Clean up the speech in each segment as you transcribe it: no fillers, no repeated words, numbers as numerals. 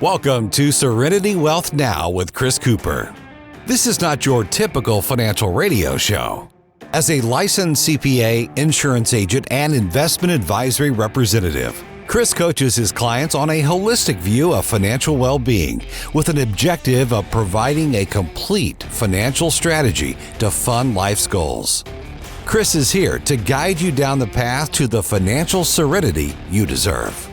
Welcome to Serenity Wealth Now with Chris Cooper. This is not your typical financial radio show. As a licensed CPA, insurance agent, and investment advisory representative, Chris coaches his clients on a holistic view of financial well-being with an objective of providing a complete financial strategy to fund life's goals. Chris is here to guide you down the path to the financial serenity you deserve.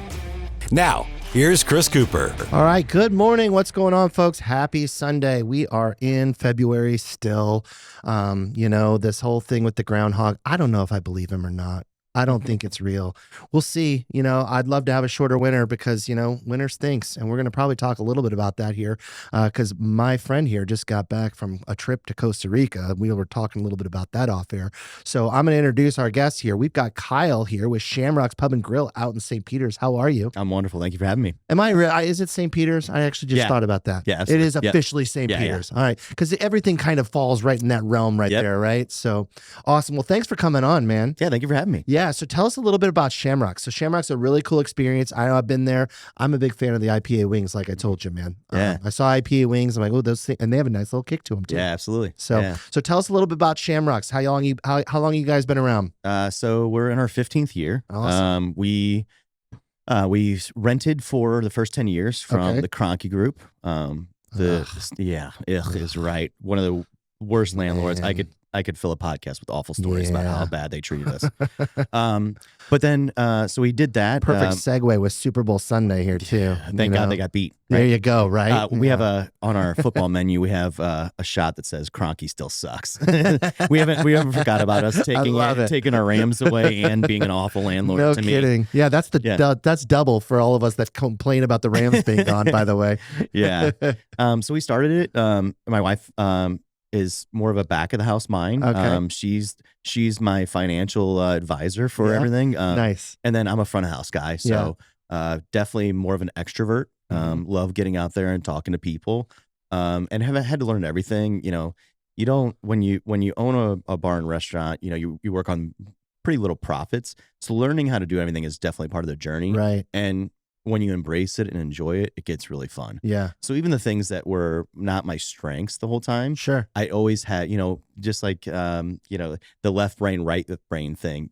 Now, here's Chris Cooper. All right. Good morning. What's going on, folks? Happy Sunday. We are in February still. This whole thing with the groundhog, I don't know if I believe him or not. I don't think it's real. We'll see. I'd love to have a shorter winter because, winter stinks. And we're going to probably talk a little bit about that here because my friend here just got back from a trip to Costa Rica. We were talking a little bit about that off air. So I'm going to introduce our guests here. We've got Kyle here with Shamrocks Pub and Grill out in St. Peter's. How are you? I'm wonderful. Thank you for having me. Is it St. Peter's? I actually just thought about that. Yeah, it is officially St. Peter's. All right. Because everything kind of falls right in that realm there, right? So awesome. Well, thanks for coming on, man. Yeah, thank you for having me. Yeah. So tell us a little bit about Shamrocks. So Shamrocks is a really cool experience. I know I've been there. I'm a big fan of the IPA wings, like I told you, man. Yeah. I saw IPA wings. I'm like, oh, those things, and they have a nice little kick to them too. Yeah, absolutely. So tell us a little bit about Shamrocks. How long you guys been around? So we're in our 15th year. Awesome. We rented for the first 10 years from the Kroenke Group. Is right. One of the worst landlords. I could fill a podcast with awful stories about how bad they treated us. But then, so we did that. Perfect segue with Super Bowl Sunday here too. Thank God they got beat. Right? There you go. Right. We have on our football menu, we have a shot that says Kroenke still sucks. we haven't forgot about us taking our Rams away and being an awful landlord. No to kidding. Me. Yeah, that's double for all of us that complain about the Rams being gone. By the way. Yeah. So we started it. My wife is more of a back of the house mind. Okay. She's my financial advisor for everything. Nice. And then I'm a front of house guy. So definitely more of an extrovert. Love getting out there and talking to people. And have had to learn everything. You don't, when you own a bar and restaurant, you work on pretty little profits. So learning how to do everything is definitely part of the journey. Right. And when you embrace it and enjoy it, it gets really fun. Yeah. So even the things that were not my strengths the whole time, sure, I always had, just like, the left brain, right brain thing,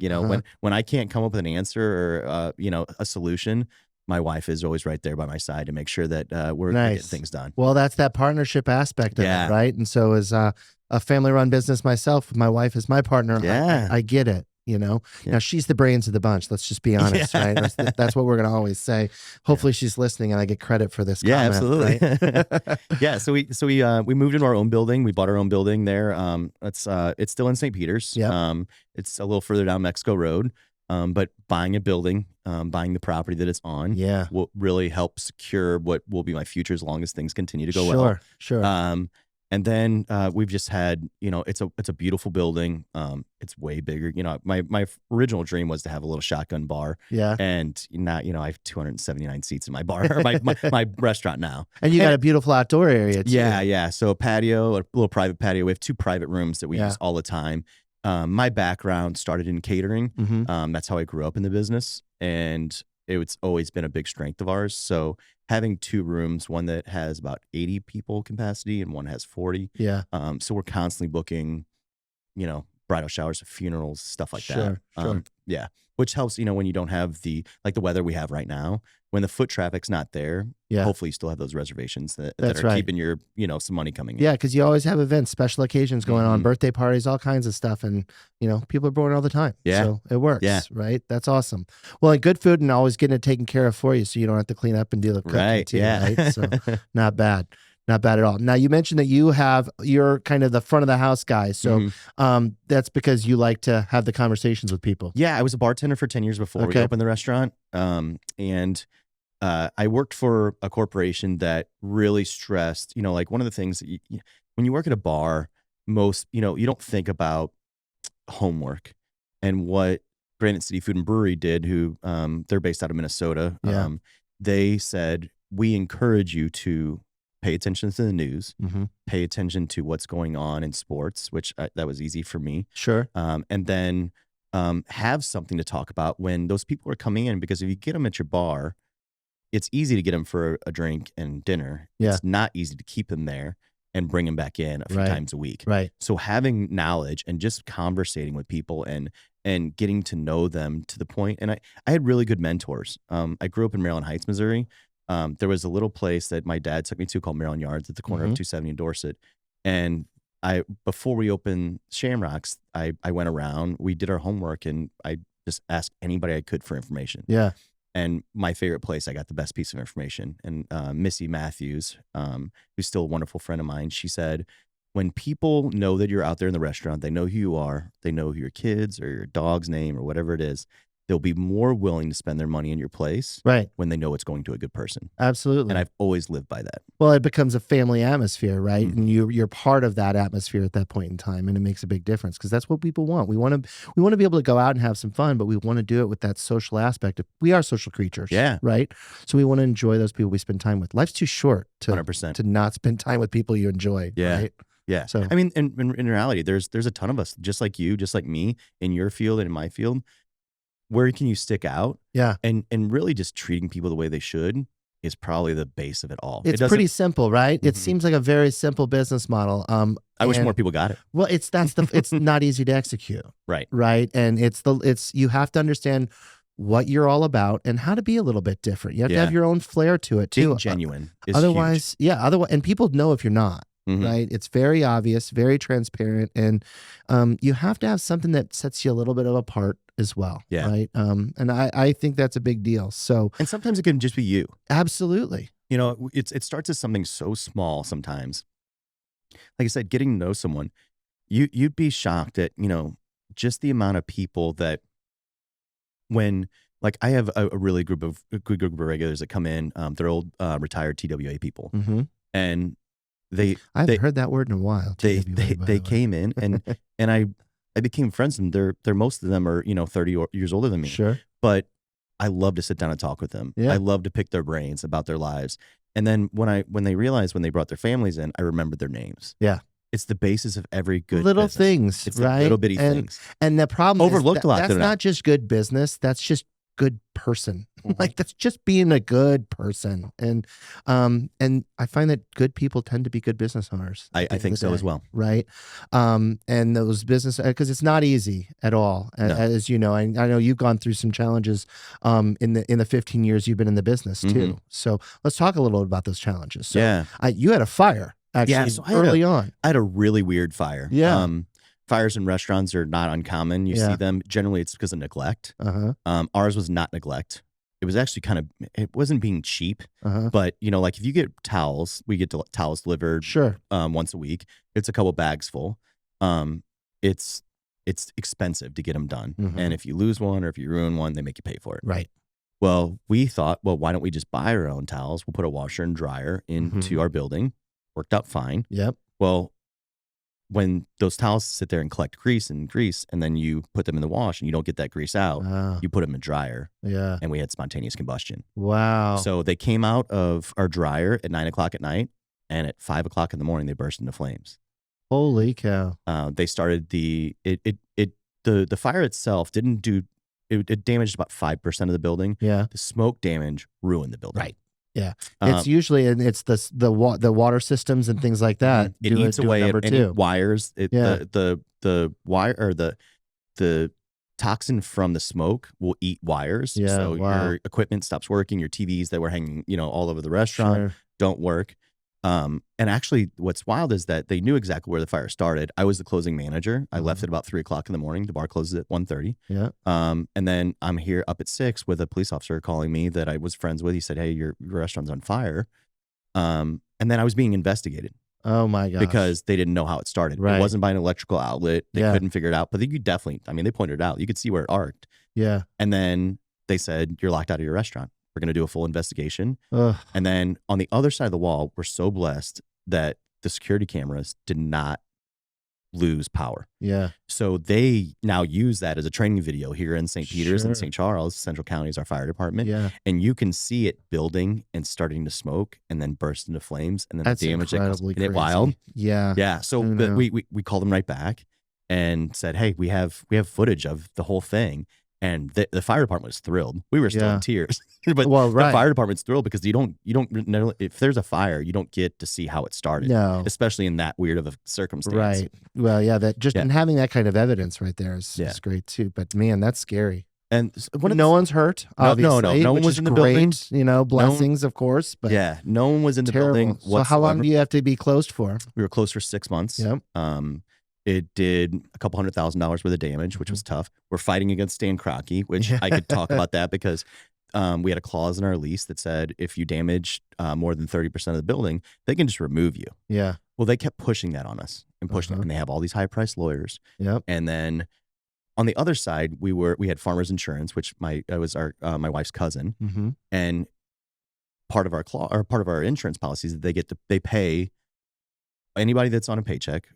when I can't come up with an answer or, a solution, my wife is always right there by my side to make sure that we're getting things done. Well, that's that partnership aspect of it, right? And so as a family-run business myself, my wife is my partner. Yeah. I get it. Now she's the brains of the bunch. Let's just be honest, right? That's what we're going to always say. Hopefully she's listening and I get credit for this. Yeah, comment, absolutely. Right? We moved into our own building. We bought our own building there. It's still in St. Peter's. Yep. It's a little further down Mexico Road. But buying a building, buying the property that it's on, will really help secure what will be my future as long as things continue to go well. Sure. And then we've just had, it's a beautiful building. It's way bigger. My original dream was to have a little shotgun bar. Yeah. And not, I have 279 seats in my bar, or my restaurant now. And you got a beautiful outdoor area too. Yeah. So a patio, a little private patio. We have 2 private rooms that we use all the time. My background started in catering. Mm-hmm. That's how I grew up in the business. And it's always been a big strength of ours. So having 2 rooms, one that has about 80 people capacity and one has 40. Yeah. So we're constantly booking, bridal showers, funerals, stuff like that. Sure. Yeah. Which helps, when you don't have the weather we have right now, when the foot traffic's not there, hopefully you still have those reservations that are keeping your, some money coming in. Yeah. Cause you always have events, special occasions going on, birthday parties, all kinds of stuff. And, people are born all the time. Yeah. So it works. Yeah. Right. That's awesome. Well, and good food and always getting it taken care of for you. So you don't have to clean up and deal with cooking right. too. Yeah. Right. So not bad. Not bad at all. Now, you mentioned that you're kind of the front of the house guy. So that's because you like to have the conversations with people. Yeah, I was a bartender for 10 years before we opened the restaurant. And I worked for a corporation that really stressed, one of the things that when you work at a bar, most, you don't think about homework. And what Granite City Food and Brewery did, who they're based out of Minnesota, they said, we encourage you to pay attention to the news, pay attention to what's going on in sports, which that was easy for me. Sure. And then have something to talk about when those people are coming in, because if you get them at your bar, it's easy to get them for a drink and dinner. Yeah. It's not easy to keep them there and bring them back in a few times a week. Right. So having knowledge and just conversating with people and getting to know them to the point. And I had really good mentors. I grew up in Maryland Heights, Missouri. There was a little place that my dad took me to called Maryland Yards at the corner of 270 and Dorset. And before we opened Shamrocks, I went around, we did our homework, and I just asked anybody I could for information. Yeah. And my favorite place, I got the best piece of information. And Missy Matthews, who's still a wonderful friend of mine, she said, when people know that you're out there in the restaurant, they know who you are, they know who your kids or your dog's name or whatever it is, they'll be more willing to spend their money in your place when they know it's going to a good person. Absolutely. And I've always lived by that. Well, it becomes a family atmosphere, right? And you're part of that atmosphere at that point in time, and it makes a big difference because that's what people want. We want to be able to go out and have some fun, but we want to do it with that social aspect. We are social creatures, right? So we want to enjoy those people we spend time with. Life's too short to 100%. to not spend time with people you enjoy, right? Yeah. So I mean, in reality, there's a ton of us, just like you, just like me, in your field and in my field. Where can you stick out? Yeah. And really just treating people the way they should is probably the base of it all. It's pretty simple, right? It seems like a very simple business model. I wish more people got it. Well, it's not easy to execute. Right. Right. And you have to understand what you're all about and how to be a little bit different. You have to have your own flair to it too. Being genuine is otherwise, huge. otherwise, and people know if you're not. Right. It's very obvious, very transparent. And you have to have something that sets you a little bit of apart as well. Yeah. Right. And I think that's a big deal. So, and sometimes it can just be you. Absolutely. You know, it starts as something so small sometimes. Like I said, getting to know someone, you'd be shocked at, just the amount of people that when, like, I have a really good group of regulars that come in, they're old retired TWA people. And I haven't heard that word in a while. They came in and I became friends with them. They're most of them are 30 years older than me. Sure, but I love to sit down and talk with them. Yeah. I love to pick their brains about their lives. And then when they realized when they brought their families in, I remembered their names. Yeah, it's the basis of every good little business. things. It's right, little bitty things. And the problem overlooked is a lot. That's not just good business. That's just good person. Like that's just being a good person. And I find that good people tend to be good business owners. I think so as well. Right. And those business, because it's not easy at all. No. As you know, I know you've gone through some challenges in the 15 years you've been in the business too. So let's talk a little bit about those challenges. So you had a fire actually early on. I had a really weird fire. Yeah. Fires in restaurants are not uncommon. You see them. Generally, it's because of neglect. Ours was not neglect. It was actually it wasn't being cheap. But, like if you get towels, we get towels delivered once a week. It's a couple bags full. It's expensive to get them done. And if you lose one or if you ruin one, they make you pay for it. Right. Well, we thought, why don't we just buy our own towels? We'll put a washer and dryer into our building. Worked out fine. Yep. Well, when those towels sit there and collect grease, and then you put them in the wash and you don't get that grease out, you put them in a dryer. Yeah. And we had spontaneous combustion. Wow. So they came out of our dryer at 9 o'clock at night, and at 5 o'clock in the morning, they burst into flames. Holy cow. They started the fire itself didn't do, it damaged about 5% of the building. Yeah. The smoke damage ruined the building. Right. Yeah, it's usually the water systems and things like that. It eats away at any wires. The wire or the toxin from the smoke will eat wires. Yeah, so your equipment stops working. Your TVs that were hanging, all over the restaurant don't work. And actually, what's wild is that they knew exactly where the fire started. I was the closing manager. I left at about 3 o'clock in the morning. The bar closes at 1:30. Yeah. And then I'm here up at 6 with a police officer calling me that I was friends with. He said, "Hey, your restaurant's on fire." And then I was being investigated. Oh my gosh. Because they didn't know how it started. Right. It wasn't by an electrical outlet. They couldn't figure it out. But you definitely, they pointed it out. You could see where it arced. Yeah. And then they said, "You're locked out of your restaurant. We're going to do a full investigation." Ugh. And then on the other side of the wall, we're so blessed that the security cameras did not lose power. Yeah. So they now use that as a training video here in St. Peter's and St. Charles. Central County is our fire department. Yeah. And you can see it building and starting to smoke and then burst into flames. And then that's the damage that caused. Isn't it wild? Yeah. Yeah. So we called them right back and said, "Hey, we have footage of the whole thing." And the fire department was thrilled. We were still in tears, but Well, the fire department's thrilled because you don't know if there's a fire, you don't get to see how it started. No. Especially in that weird of a circumstance. Right. Well, yeah, that just and having that kind of evidence right there is great too. But man, that's scary. And no one's hurt. Obviously, no one was in the building. You know, blessings, of course. But no one was in the building whatsoever. So how long do you have to be closed for? We were closed for 6 months. Yep. It did a couple $100,000 worth of damage, which was tough. We're fighting against Stan Kroenke, which I could talk about that because we had a clause in our lease that said if you damage more than 30% of the building, they can just remove you. Yeah. Well, they kept pushing that on us and pushing it, and they have all these high-priced lawyers. Yep. And then on the other side, we had Farmers Insurance, which was my wife's cousin, and part of our insurance policies that they pay anybody that's on a paycheck.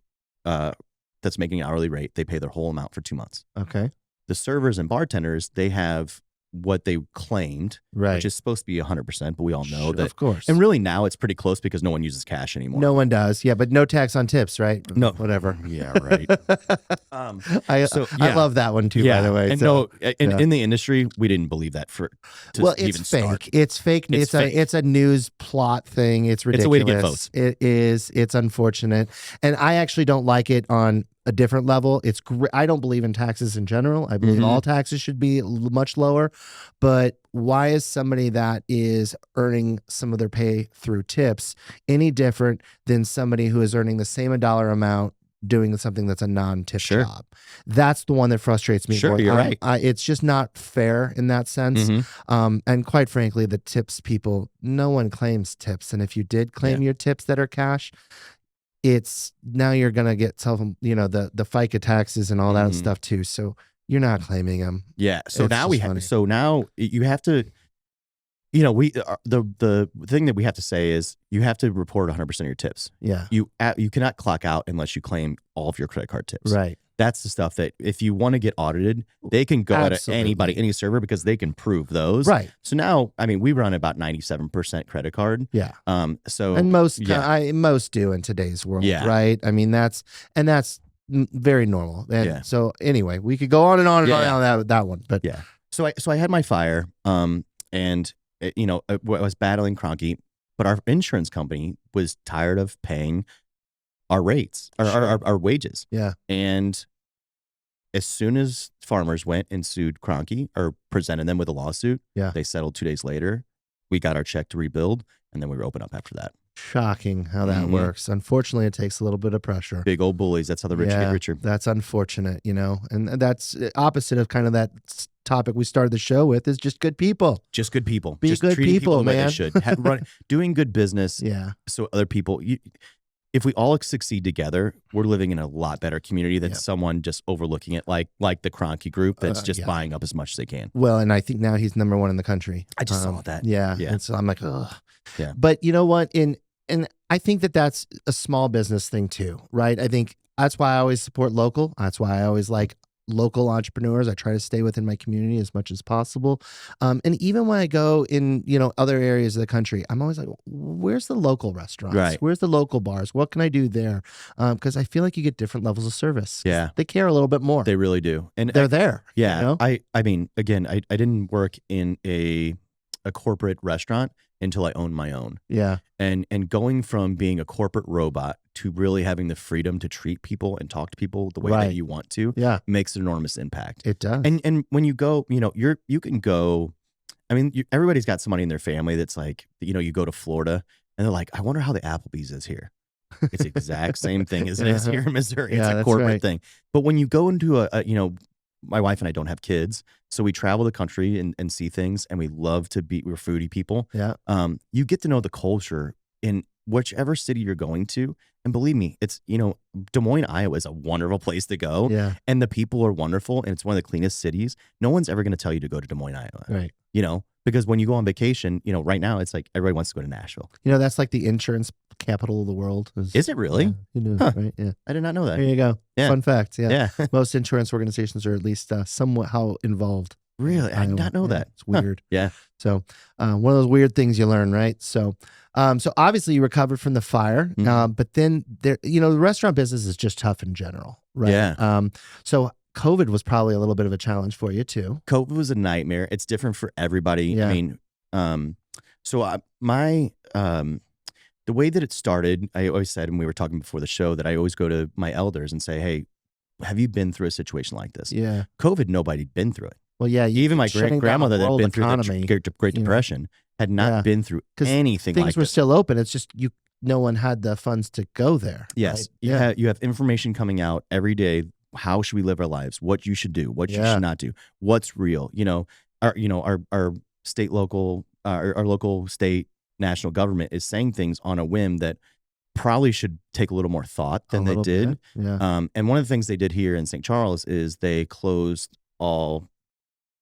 That's making an hourly rate, they pay their whole amount for 2 months. Okay. The servers and bartenders, they have what they claimed, which is supposed to be 100%, but we all know that. Of course. And really now it's pretty close because no one uses cash anymore. No one does. Yeah, but no tax on tips, right? No. Whatever. Yeah, right. I love that one too, by the way. And in the industry, we didn't believe that it's fake. It's fake. It's a news plot thing. It's ridiculous. It's a way to get votes. It is. It's unfortunate. And I actually don't like it on a different level. It's I don't believe in taxes in general. I believe all taxes should be much lower. But why is somebody that is earning some of their pay through tips any different than somebody who is earning the same dollar amount doing something that's a non-tip job? That's the one that frustrates me. Sure, you're right. It's just not fair in that sense. And quite frankly, the tips people, no one claims tips. And if you did claim your tips that are cash, it's now you're going to get the FICA taxes and all that stuff too. So you're not claiming them. Yeah. So now you have to, the thing that we have to say is you have to report 100% of your tips. Yeah. You cannot clock out unless you claim all of your credit card tips. Right. That's the stuff that if you want to get audited, they can go at anybody, any server, because they can prove those. Right. So now, I mean, we run about 97% credit card. Yeah. And most do in today's world. Yeah. Right. I mean, that's very normal. And so anyway, we could go on and on and on that one. But yeah. So I had my fire, and I was battling Kroenke, but our insurance company was tired of paying our rates, our wages. Yeah. And as soon as farmers went and sued Kroenke or presented them with a lawsuit, they settled 2 days later. We got our check to rebuild, and then we were open up after that. Shocking how that works. Unfortunately, it takes a little bit of pressure. Big old bullies. That's how the rich get richer. That's unfortunate, and that's opposite of kind of that topic we started the show with is just good people. Just good people. Be just good people, man. They should. Doing good business. Yeah. So other people... If we all succeed together, we're living in a lot better community than someone just overlooking it, like the Kroenke group that's just buying up as much as they can. Well, and I think now he's #1 in the country. I just saw that. Yeah. And so I'm like, ugh. Yeah. But you know what? And I think that's a small business thing too, right? I think that's why I always support local. That's why I always like local entrepreneurs. I try to stay within my community as much as possible. And even when I go in, other areas of the country, I'm always like, where's the local restaurants? Right. Where's the local bars? What can I do there? Because I feel like you get different levels of service. Yeah. They care a little bit more. They really do. And they're there. Yeah. I mean, again, I didn't work in a corporate restaurant until I owned my own. Yeah. And going from being a corporate robot to really having the freedom to treat people and talk to people the way that you want to makes an enormous impact. It does. And when you go, you can go, I mean, everybody's got somebody in their family that's like, you go to Florida and they're like, I wonder how the Applebee's is here. It's the exact same thing as it is here in Missouri. It's a corporate thing. But when you go into my wife and I don't have kids, so we travel the country and see things, and we're foodie people. Yeah. You get to know the culture in whichever city you're going to. And believe me, it's, Des Moines, Iowa is a wonderful place to go. Yeah. And the people are wonderful, and it's one of the cleanest cities. No one's ever going to tell you to go to Des Moines, Iowa. Right. Because when you go on vacation, right now it's like everybody wants to go to Nashville. That's like the insurance capital of the world. Is it really? Yeah, who knew, right? Yeah. I did not know that. There you go. Yeah. Fun fact. Yeah. Most insurance organizations are at least somewhat involved. Really? I did not know that. It's weird. Yeah. So one of those weird things you learn, right? So obviously you recovered from the fire, but then the restaurant business is just tough in general, right? Yeah. So COVID was probably a little bit of a challenge for you too. COVID was a nightmare. It's different for everybody. Yeah. I mean, the way that it started, I always said, and we were talking before the show, that I always go to my elders and say, hey, have you been through a situation like this? Yeah. COVID, nobody'd been through it. Well, yeah. Even my grandmother that had been through economy, the Great Depression had not been through anything like this. Things were still open. It's just no one had the funds to go there. Yes. Right? You have information coming out every day. How should we live our lives? What you should do, what you should not do, what's real. Our state, local, our local, state, national government is saying things on a whim that probably should take a little more thought than they did. Yeah. And one of the things they did here in St. Charles is they closed all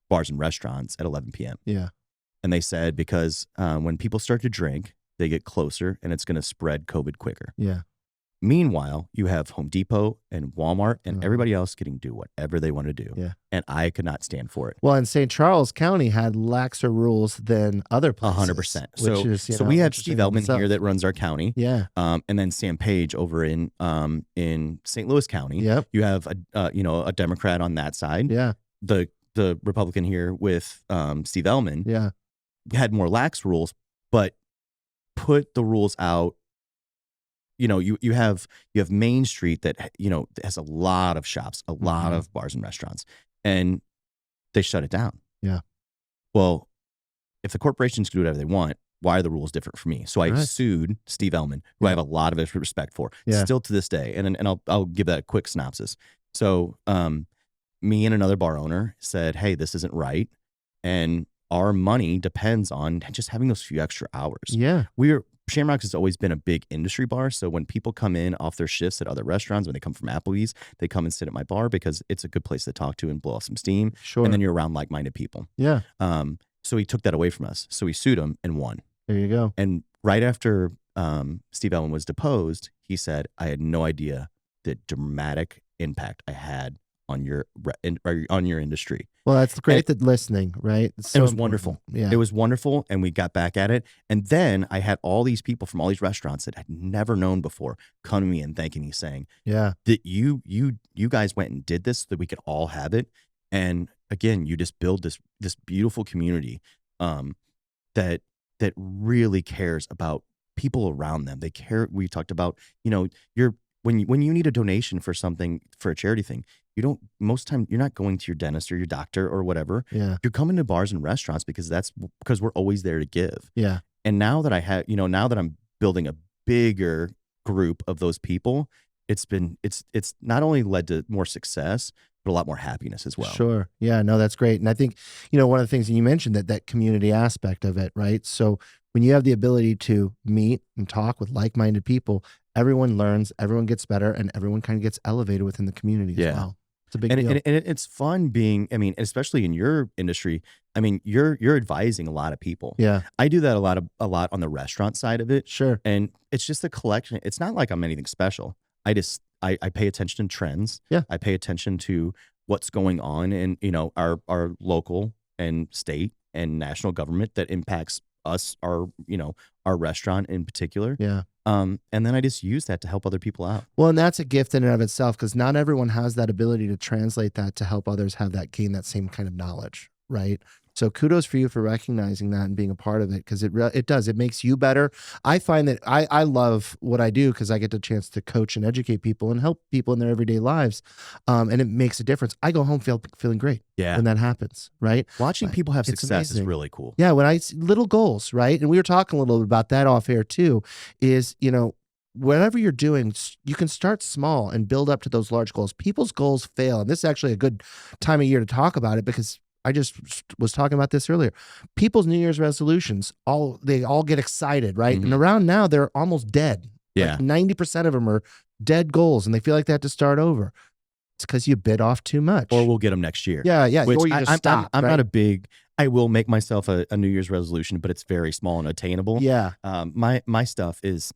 bars and restaurants at 11 p.m. Yeah. And they said because when people start to drink, they get closer and it's going to spread COVID quicker. Yeah. Meanwhile, you have Home Depot and Walmart and everybody else getting to do whatever they want to do. Yeah. And I could not stand for it. Well, and St. Charles County had laxer rules than other places. 100%. So we have Steve Elman here that runs our county. Yeah. And then Sam Page over in St. Louis County. Yep. You have a Democrat on that side. Yeah. The Republican here with Steve Elman. Yeah. Had more lax rules, but put the rules out. You have Main Street that has a lot of shops, a lot of bars and restaurants, and they shut it down. Yeah. Well, if the corporations can do whatever they want, why are the rules different for me? So I sued Steve Elman, who I have a lot of respect for, still to this day, and I'll give that a quick synopsis. So me and another bar owner said, hey, this isn't right, and our money depends on just having those few extra hours. Yeah. Shamrocks has always been a big industry bar. So when people come in off their shifts at other restaurants, when they come from Applebee's, they come and sit at my bar because it's a good place to talk to and blow off some steam. Sure. And then you're around like-minded people. Yeah. So he took that away from us. So we sued him and won. There you go. And right after Steve Elman was deposed, he said, I had no idea the dramatic impact I had on your industry. Well, that's great that listening, right? It was wonderful. Yeah. It was wonderful. And we got back at it. And then I had all these people from all these restaurants that I'd never known before come to me and thanking me, saying, that you guys went and did this so that we could all have it. And again, you just build this beautiful community that really cares about people around them. They care. We talked about, when you need a donation for something, for a charity thing, most time you're not going to your dentist or your doctor or whatever. Yeah. You're coming to bars and restaurants because we're always there to give. Yeah. And now that now that I'm building a bigger group of those people, it's not only led to more success, but a lot more happiness as well. Sure. Yeah, no, that's great. And I think, one of the things that you mentioned, that community aspect of it, right? So when you have the ability to meet and talk with like-minded people, everyone learns, everyone gets better, and everyone kind of gets elevated within the community as well. It's a big deal. And it's fun being, especially in your industry, you're advising a lot of people. Yeah. I do that a lot on the restaurant side of it. Sure. And it's just a collection. It's not like I'm anything special. I pay attention to trends. Yeah. I pay attention to what's going on in, our local and state and national government that impacts us, our restaurant in particular. Yeah. And then I just use that to help other people out. Well, and that's a gift in and of itself, because not everyone has that ability to translate that to help others gain that same kind of knowledge, right? So kudos for you for recognizing that and being a part of it, because it makes you better. I find that I love what I do because I get the chance to coach and educate people and help people in their everyday lives, and it makes a difference. I go home feeling great when that happens, right? Watching people have success is really cool. Yeah, little goals, right? And we were talking a little bit about that off air too, is, whatever you're doing, you can start small and build up to those large goals. People's goals fail. And this is actually a good time of year to talk about it, because I just was talking about this earlier. People's New Year's resolutions, they all get excited, right? Mm-hmm. And around now, they're almost dead. Yeah. Like 90% of them are dead goals, and they feel like they have to start over. It's because you bit off too much. Or we'll get them next year. Yeah. Which or you just stop. I'm not a big, I will make myself a New Year's resolution, but it's very small and attainable. Yeah. My stuff is,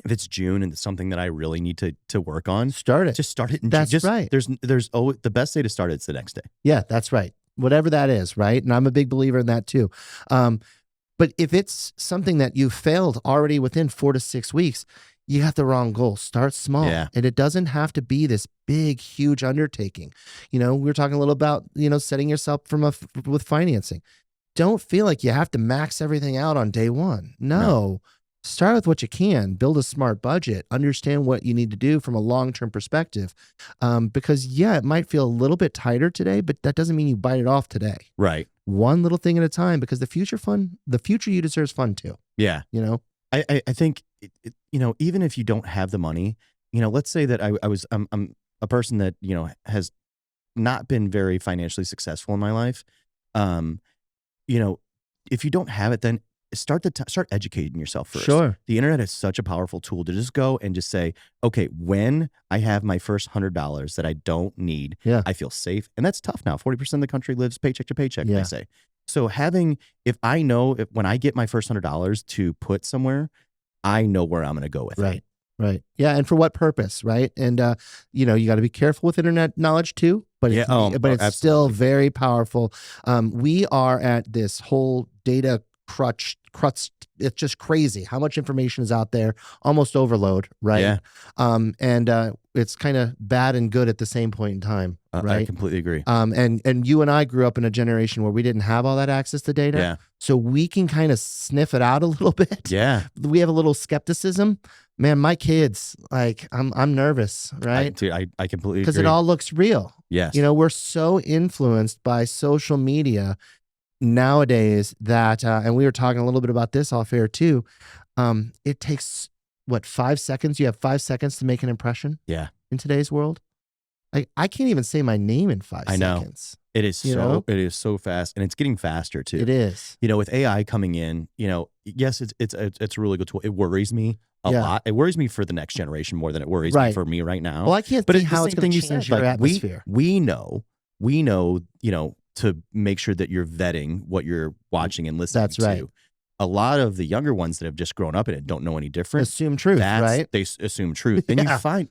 if it's June and it's something that I really need to work on, start it. Just start it. That's right. There's always the best day to start it's the next day. Yeah, that's right. Whatever that is, right? And I'm a big believer in that too. But if it's something that you failed already within 4 to 6 weeks, you got the wrong goal. Start small. Yeah. And it doesn't have to be this big, huge undertaking. We were talking a little about, setting yourself with financing. Don't feel like you have to max everything out on day one. No. Start with what you can, build a smart budget, understand what you need to do from a long-term perspective. Because it might feel a little bit tighter today, but that doesn't mean you bite it off today. Right. One little thing at a time, because the future you deserve fun too. Yeah. I think, even if you don't have the money, let's say that I'm a person that, has not been very financially successful in my life. If you don't have it, then start educating yourself first. Sure. The internet is such a powerful tool to just go and just say, okay, when I have my first $100 that I don't need, I feel safe. And that's tough now. 40% of the country lives paycheck to paycheck, they say. So if when I get my first $100 to put somewhere, I know where I'm going to go with it. Right. Yeah. And for what purpose, right? And, you got to be careful with internet knowledge too, but it's still very powerful. We are at this whole data crutch. It's just crazy how much information is out there, almost overload, right? Yeah. And it's kind of bad and good at the same point in time, right? I completely agree. And you and I grew up in a generation where we didn't have all that access to data. Yeah. So we can kind of sniff it out a little bit. Yeah. We have a little skepticism. Man, my kids, I'm nervous, right? I completely agree. Because it all looks real. Yes. We're so influenced by social media nowadays that, and we were talking a little bit about this off air too. It takes 5 seconds? You have 5 seconds to make an impression. Yeah. In today's world, I can't even say my name in 5 seconds. It is it is so fast, and it's getting faster too. It is. With AI coming in, yes, it's a really good tool. It worries me a lot. It worries me for the next generation more than it worries me for me right now. Well, I can't see how it's going to change your atmosphere. We know, to make sure that you're vetting what you're watching and listening to. Right. A lot of the younger ones that have just grown up in it don't know any different. Assume truth, right? They assume truth. And you find,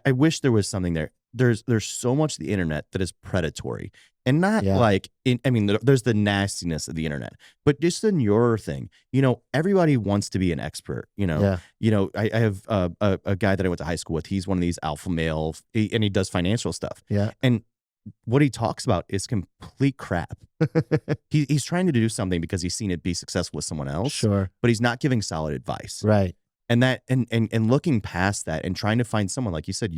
I wish there was something there. There's so much of the internet that is predatory, and not there's the nastiness of the internet, but just in your thing, everybody wants to be an expert, I have a guy that I went to high school with. He's one of these alpha male, and he does financial stuff. Yeah. And what he talks about is complete crap. He's trying to do something because he's seen it be successful with someone else. Sure. But he's not giving solid advice. Right. And that, and looking past that and trying to find someone, like you said,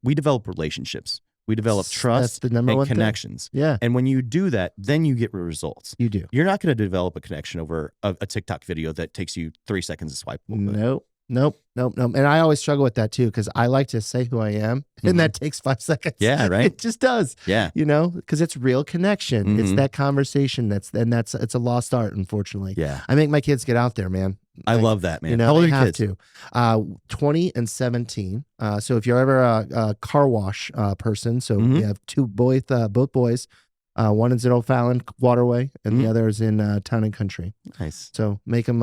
we develop relationships. We develop trust and connections. Thing. Yeah. And when you do that, then you get results. You do. You're not going to develop a connection over a TikTok video that takes you 3 seconds to swipe. Nope. And I always struggle with that too, because I like to say who I am, and that takes 5 seconds. Yeah, right. It just does. Yeah. Because it's real connection. It's that conversation it's a lost art, unfortunately. Yeah. I make my kids get out there, man. I love that, man. How old are your kids? 20 and 17. So if you're ever a car wash person, so we have both boys. One is in O'Fallon Waterway, and the other is in Town and Country. Nice. So make them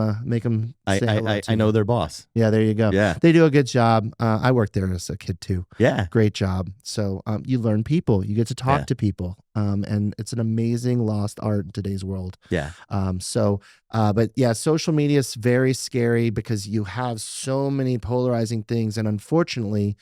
say hello to I know you. their boss. Yeah, there you go. Yeah, they do a good job. I worked there as a kid too. Yeah, great job. So you learn people. You get to talk to people, and it's an amazing lost art in today's world. Yeah. But yeah, social media is very scary because you have so many polarizing things, and unfortunately,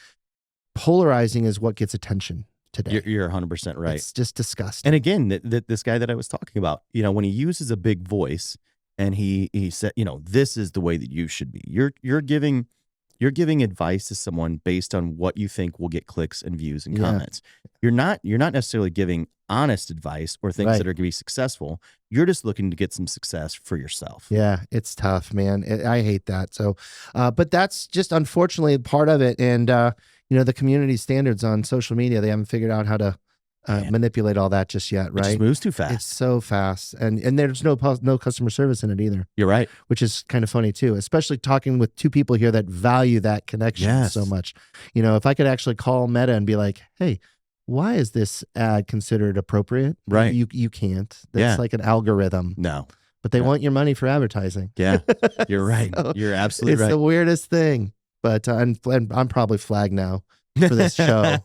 polarizing is what gets attention today. You're 100% right. It's just disgusting. And again, this guy that I was talking about, when he uses a big voice and he said, this is the way that you should be. You're giving advice to someone based on what you think will get clicks and views and comments. You're not necessarily giving honest advice or things that are going to be successful. You're just looking to get some success for yourself. Yeah, it's tough, man. I hate that. So, but that's just unfortunately part of it. And, the community standards on social media, they haven't figured out how to manipulate all that just yet, right? It just moves too fast. It's so fast. And there's no customer service in it either. You're right. Which is kind of funny too, especially talking with two people here that value that connection so much. If I could actually call Meta and be like, hey, why is this ad considered appropriate? Right. You can't. That's like an algorithm. No. But they want your money for advertising. Yeah, you're right. So you're absolutely right. It's the weirdest thing. But I'm probably flagged now for this show.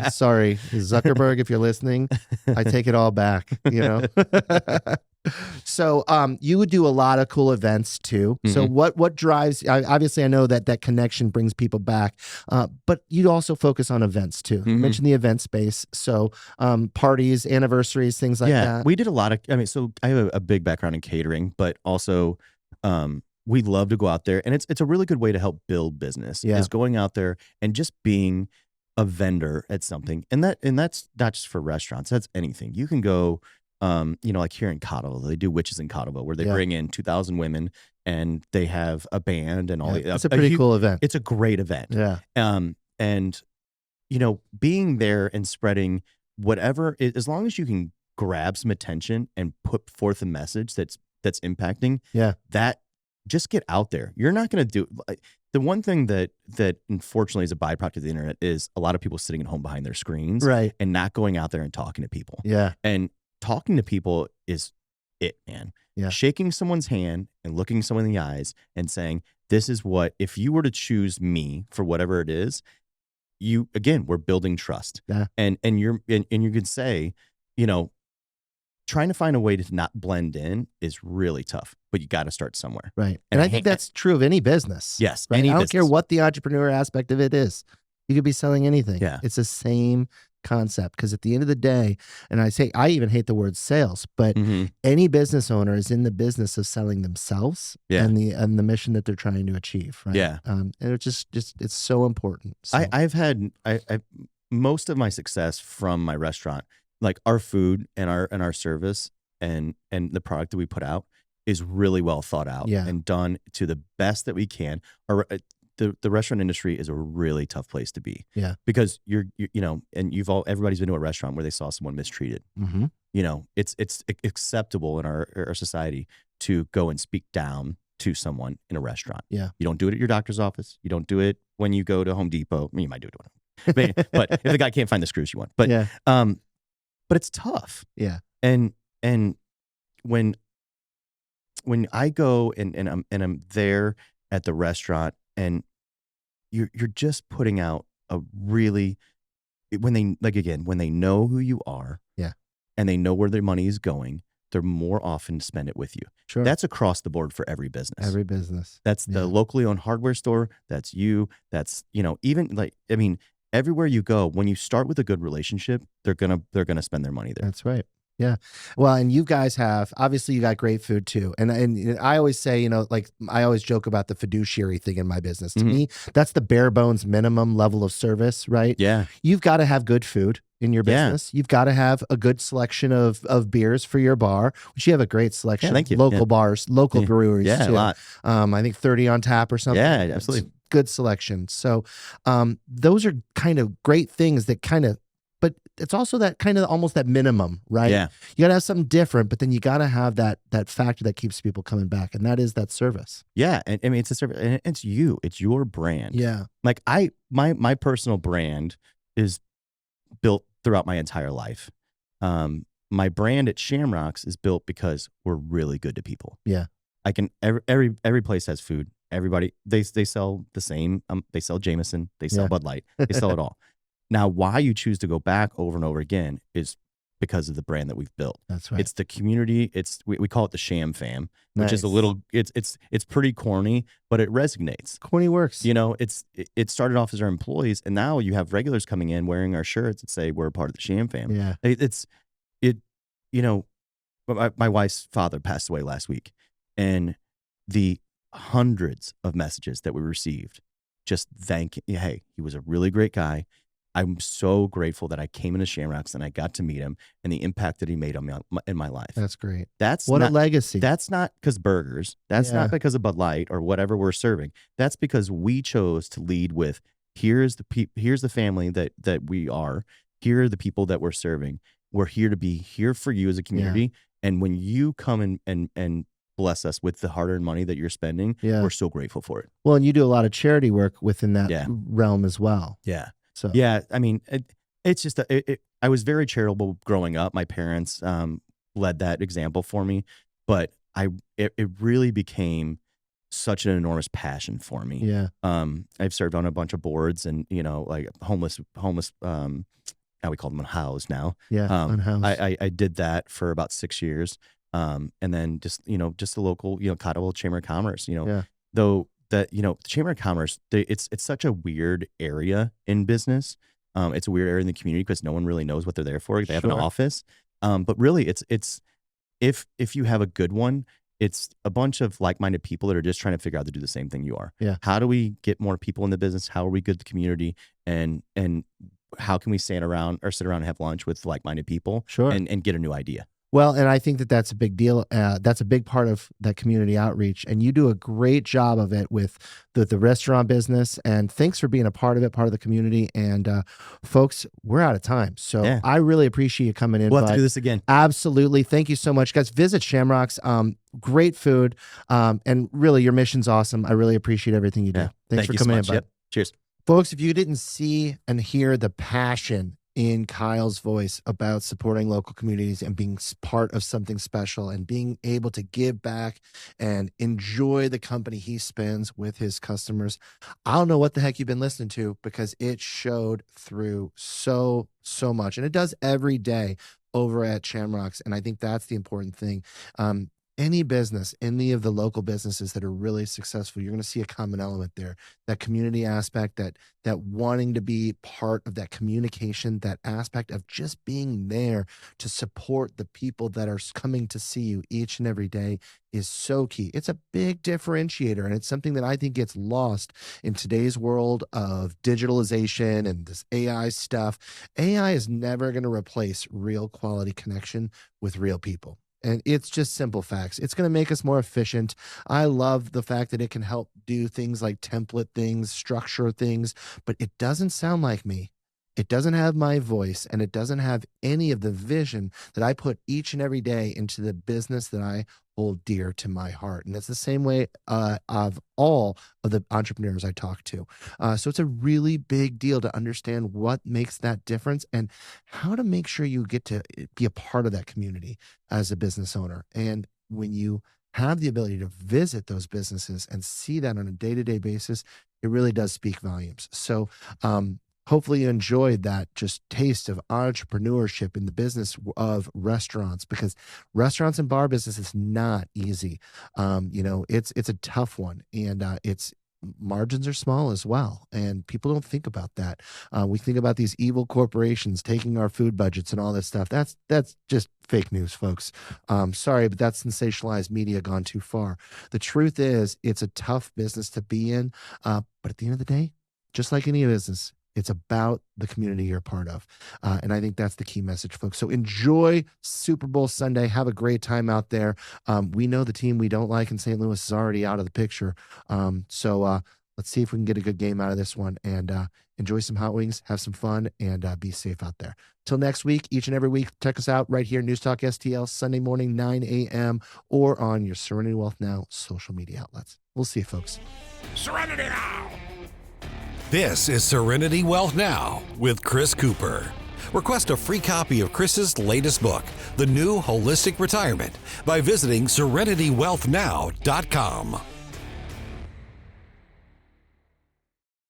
Sorry, Zuckerberg, if you're listening, I take it all back. So you would do a lot of cool events too. So what drives, obviously I know that connection brings people back, but you'd also focus on events too. You mentioned the event space. So parties, anniversaries, things like that. We did a lot of, so I have a big background in catering, but also we love to go out there, and it's a really good way to help build business is going out there and just being a vendor at something. And that's not just for restaurants, that's anything. You can go, like here in Cottleville, they do Witches in Cottleville, where they bring in 2,000 women and they have a band and all. It's a pretty cool event. It's a great event. Yeah. And being there and spreading whatever, as long as you can grab some attention and put forth a message that's impacting. That just get out there. You're not going to do the one thing that unfortunately is a byproduct of the internet is a lot of people sitting at home behind their screens, right, and not going out there and talking to people. And talking to people is it, man. Shaking someone's hand and looking someone in the eyes and saying, this is what, if you were to choose me for whatever it is, we're building trust. And you could say, trying to find a way to not blend in is really tough, but you got to start somewhere. Right. And I think that's true of any business. Yes. Right? I don't care what the entrepreneur aspect of it is. You could be selling anything. It's the same concept, because at the end of the day, and I even hate the word sales, but any business owner is in the business of selling themselves and the mission that they're trying to achieve. Right. And it's just it's so important. So. I've had most of my success from my restaurant, like our food and our service and the product that we put out is really well thought out and done to the best that we can. The restaurant industry is a really tough place to be. Because you're and everybody's been to a restaurant where they saw someone mistreated. It's acceptable in our society to go and speak down to someone in a restaurant. You don't do it at your doctor's office. You don't do it when you go to Home Depot. I mean, you might do it but if the guy can't find the screws you want. But it's tough. And when I go and I'm there at the restaurant, and you're just putting out a really, when they know who you are, and they know where their money is going, they're more often to spend it with you. Sure. That's across the board for every business. Every business. That's the locally owned hardware store. That's you. That's even everywhere you go, when you start with a good relationship, they're gonna spend their money there. That's right. Yeah. Well, and you guys obviously you got great food too. And I always say, I always joke about the fiduciary thing in my business. To me, that's the bare bones minimum level of service, right? You've got to have good food in your business. You've got to have a good selection of beers for your bar, which you have a great selection. Thank you. Local bars, local breweries too. A lot. I think 30 on tap or something. Yeah, absolutely. It's good selection. So those are kind of great things that but it's also that kind of almost that minimum, right? You got to have something different, but then you got to have that factor that keeps people coming back. And that is that service. And I mean, it's a service, and it's your brand. Like my personal brand is built throughout my entire life. My brand at Shamrocks is built because we're really good to people. I can, every place has food. Everybody, they sell the same. They sell Jameson, they sell Bud Light, they sell it all. Now, why you choose to go back over and over again is because of the brand that we've built. That's right. It's the community. We call it the Sham Fam, which is a little. It's pretty corny, but it resonates. Corny works. It started off as our employees, and now you have regulars coming in wearing our shirts that say we're a part of the Sham Fam. My wife's father passed away last week, and the hundreds of messages that we received just thanking, hey, he was a really great guy. I'm so grateful that I came into Shamrocks and I got to meet him and the impact that he made on me in my life. That's great. That's a legacy. That's not because burgers. That's not because of Bud Light or whatever we're serving. That's because we chose to lead with here's the family that we are. Here are the people that we're serving. We're here to be here for you as a community. And when you come and bless us with the hard-earned money that you're spending, we're so grateful for it. Well, and you do a lot of charity work within that realm as well. So I mean, it's just I was very charitable growing up. My parents led that example for me, but it really became such an enormous passion for me. I've served on a bunch of boards and like homeless. Now we call them unhoused now. Unhoused. I did that for about 6 years. And then just the local, Cottleville Chamber of Commerce, Yeah. though that, the Chamber of Commerce, it's such a weird area in business. It's a weird area in the community because no one really knows what they're there for. They have an Sure. office. But really it's if you have a good one, it's a bunch of like-minded people that are just trying to figure out to do the same thing you are. Yeah. How do we get more people in the business? How are we good to the community? And how can we sit around and have lunch with like-minded people Sure. and get a new idea? Well, and I think that that's a big deal. That's a big part of that community outreach. And you do a great job of it with the restaurant business. And thanks for being a part of it, part of the community. And folks, we're out of time. So Yeah. I really appreciate you coming in. We'll have bud. to do this again. Absolutely. Thank you so much, guys. Visit Shamrocks. Great food. And really, your mission's awesome. I really appreciate everything you do. Yeah. Thanks Thank for you so coming much. in, bud. Yep. Cheers. Folks, if you didn't see and hear the passion in Kyle's voice about supporting local communities and being part of something special and being able to give back and enjoy the company he spends with his customers, I don't know what the heck you've been listening to, because it showed through so much. And it does every day over at Shamrocks. And I think that's the important thing. Any business, any of the local businesses that are really successful, you're going to see a common element there. That community aspect, that wanting to be part of that communication, that aspect of just being there to support the people that are coming to see you each and every day is so key. It's a big differentiator, and it's something that I think gets lost in today's world of digitalization and this AI stuff. AI is never going to replace real quality connection with real people. And it's just simple facts. It's going to make us more efficient. I love the fact that it can help do things like template things, structure things, but it doesn't sound like me. It doesn't have my voice, and it doesn't have any of the vision that I put each and every day into the business that I hold dear to my heart. And it's the same way of all of the entrepreneurs I talk to. So it's a really big deal to understand what makes that difference and how to make sure you get to be a part of that community as a business owner. And when you have the ability to visit those businesses and see that on a day-to-day basis, it really does speak volumes. So, hopefully you enjoyed that just taste of entrepreneurship in the business of restaurants, because restaurants and bar business is not easy. It's a tough one, and it's margins are small as well. And people don't think about that. We think about these evil corporations taking our food budgets and all this stuff. That's just fake news, folks. Sorry, but that's sensationalized media gone too far. The truth is, it's a tough business to be in. But at the end of the day, just like any business, it's about the community you're a part of. And I think that's the key message, folks. So enjoy Super Bowl Sunday. Have a great time out there. We know the team we don't like in St. Louis is already out of the picture. So let's see if we can get a good game out of this one, and enjoy some hot wings, have some fun, and be safe out there. Till next week, each and every week, check us out right here, News Talk STL, Sunday morning, 9 a.m., or on your Serenity Wealth Now social media outlets. We'll see you, folks. Serenity Now! This is Serenity Wealth Now with Chris Cooper. Request a free copy of Chris's latest book, The New Holistic Retirement, by visiting SerenityWealthNow.com.